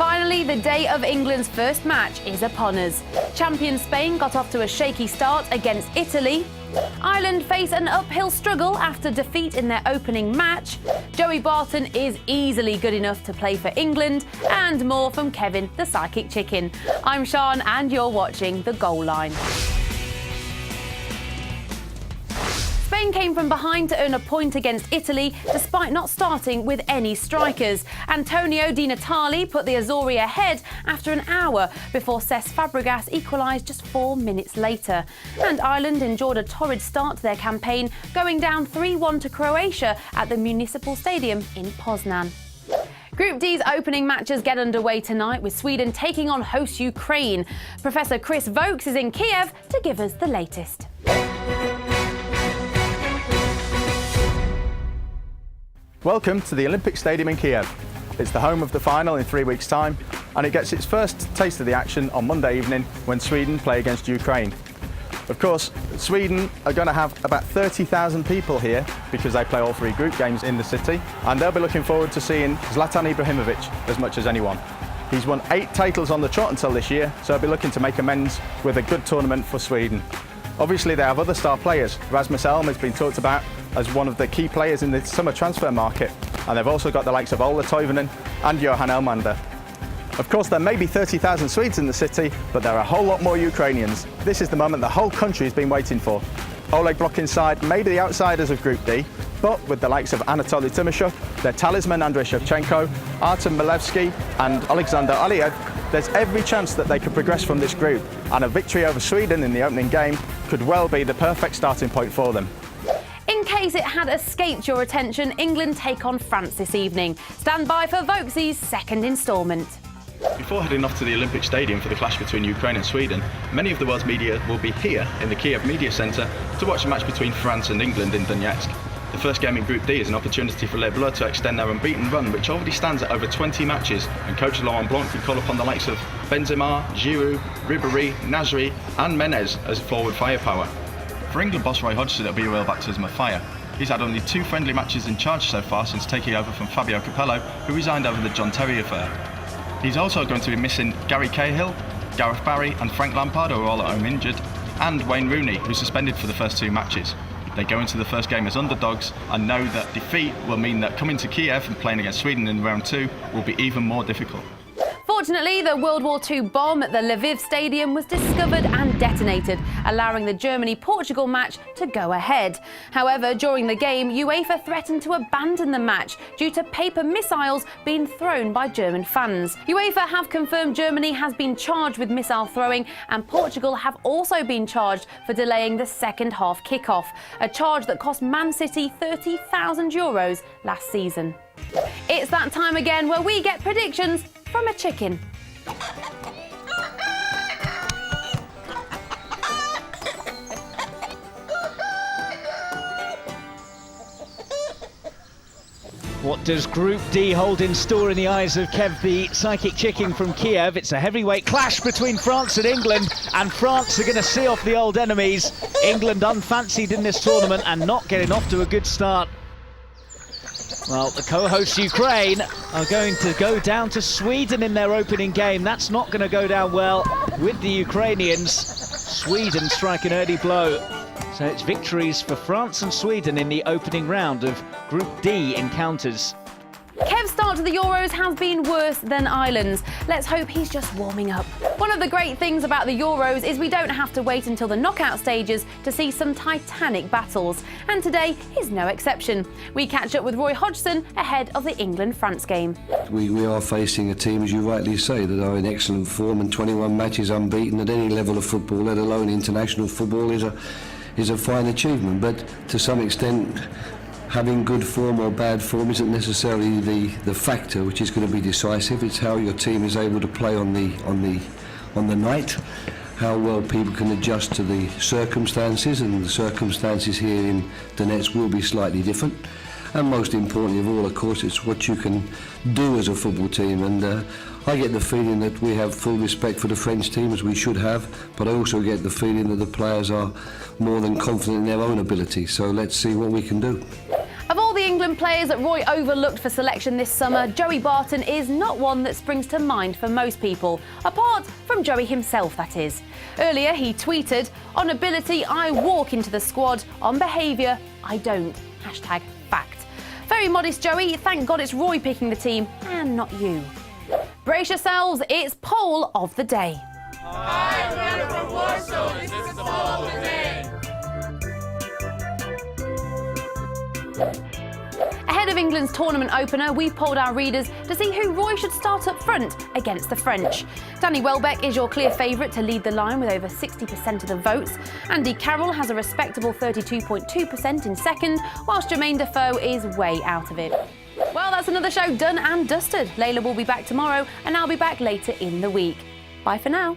Finally, the day of England's first match is upon us. Champion Spain got off to a shaky start against Italy. Ireland face an uphill struggle after defeat in their opening match. Joey Barton is easily good enough to play for England, and more from Kevin the Psychic Chicken. I'm Sian and you're watching The Goal Line. Spain came from behind to earn a point against Italy despite not starting with any strikers. Antonio Di Natale put the Azzurri ahead after an hour before Cesc Fabregas equalised just 4 minutes later. And Ireland enjoyed a torrid start to their campaign, going down 3-1 to Croatia at the Municipal Stadium in Poznan. Group D's opening matches get underway tonight with Sweden taking on host Ukraine. Professor Chris Vokes is in Kiev to give us the latest. Welcome to the Olympic Stadium in Kiev. It's the home of the final in 3 weeks' time, and it gets its first taste of the action on Monday evening when Sweden play against Ukraine. Of course, Sweden are going to have about 30,000 people here because they play all 3 group games in the city, and they'll be looking forward to seeing Zlatan Ibrahimovic as much as anyone. He's won 8 titles on the trot until this year, so he'll be looking to make amends with a good tournament for Sweden. Obviously, they have other star players. Rasmus Elm has been talked about as one of the key players in the summer transfer market, and they've also got the likes of Ola Toivonen and Johan Elmander. Of course, there may be 30,000 Swedes in the city, but there are a whole lot more Ukrainians. This is the moment the whole country has been waiting for. Oleg Blokin's side may be the outsiders of Group D, but with the likes of Anatoly Timoshuk, their talisman Andrei Shevchenko, Artem Milevsky and Alexander Aliev, there's every chance that they could progress from this group, and a victory over Sweden in the opening game could well be the perfect starting point for them. In case it had escaped your attention, England take on France this evening. Stand by for Vokes' second instalment. Before heading off to the Olympic Stadium for the clash between Ukraine and Sweden, many of the world's media will be here in the Kiev Media Centre to watch the match between France and England in Donetsk. The first game in Group D is an opportunity for Les Bleus to extend their unbeaten run, which already stands at over 20 matches, and coach Laurent Blanc can call upon the likes of Benzema, Giroud, Ribéry, Nasri and Menez as forward firepower. For England boss Roy Hodgson, it'll be a real baptism of fire. He's had only 2 friendly matches in charge so far since taking over from Fabio Capello, who resigned over the John Terry affair. He's also going to be missing Gary Cahill, Gareth Barry and Frank Lampard, who are all at home injured, and Wayne Rooney, who's suspended for the first 2 matches. They go into the first game as underdogs and know that defeat will mean that coming to Kiev and playing against Sweden in round 2 will be even more difficult. Fortunately, the World War II bomb at the Lviv Stadium was discovered and detonated, allowing the Germany-Portugal match to go ahead. However, during the game, UEFA threatened to abandon the match due to paper missiles being thrown by German fans. UEFA have confirmed Germany has been charged with missile throwing, and Portugal have also been charged for delaying the second half kickoff, a charge that cost Man City €30,000 last season. It's that time again where we get predictions from a chicken. What does Group D hold in store in the eyes of Kev the Psychic Chicken from Kiev? It's a heavyweight clash between France and England, and France are going to see off the old enemies. England unfancied in this tournament and not getting off to a good start. Well, the co-hosts Ukraine are going to go down to Sweden in their opening game. That's not going to go down well with the Ukrainians. Sweden strike an early blow. So it's victories for France and Sweden in the opening round of Group D encounters. Kev's start to the Euros has been worse than Ireland's. Let's hope he's just warming up. One of the great things about the Euros is we don't have to wait until the knockout stages to see some titanic battles. And today is no exception. We catch up with Roy Hodgson ahead of the England-France game. We are facing a team, as you rightly say, that are in excellent form, and 21 matches unbeaten at any level of football, let alone international football, is a fine achievement. But to some extent, having good form or bad form isn't necessarily the factor which is going to be decisive. It's how your team is able to play on the night, how well people can adjust to the circumstances, and the circumstances here in Donetsk will be slightly different. And most importantly of all, of course, it's what you can do as a football team. And I get the feeling that we have full respect for the French team, as we should have, but I also get the feeling that the players are more than confident in their own ability. So let's see what we can do. Of all the England players that Roy overlooked for selection this summer, Joey Barton is not one that springs to mind for most people, apart from Joey himself, that is. Earlier he tweeted, "On ability I walk into the squad, on behaviour I don't. #fact." Very modest, Joey. Thank God it's Roy picking the team and not you. Brace yourselves, it's poll of the day. Hi, we're from Warsaw. This is the poll of the day. Ahead of England's tournament opener, we polled our readers to see who Roy should start up front against the French. Danny Welbeck is your clear favourite to lead the line with over 60% of the votes. Andy Carroll has a respectable 32.2% in second, whilst Jermaine Defoe is way out of it. Well, that's another show done and dusted. Layla will be back tomorrow and I'll be back later in the week. Bye for now.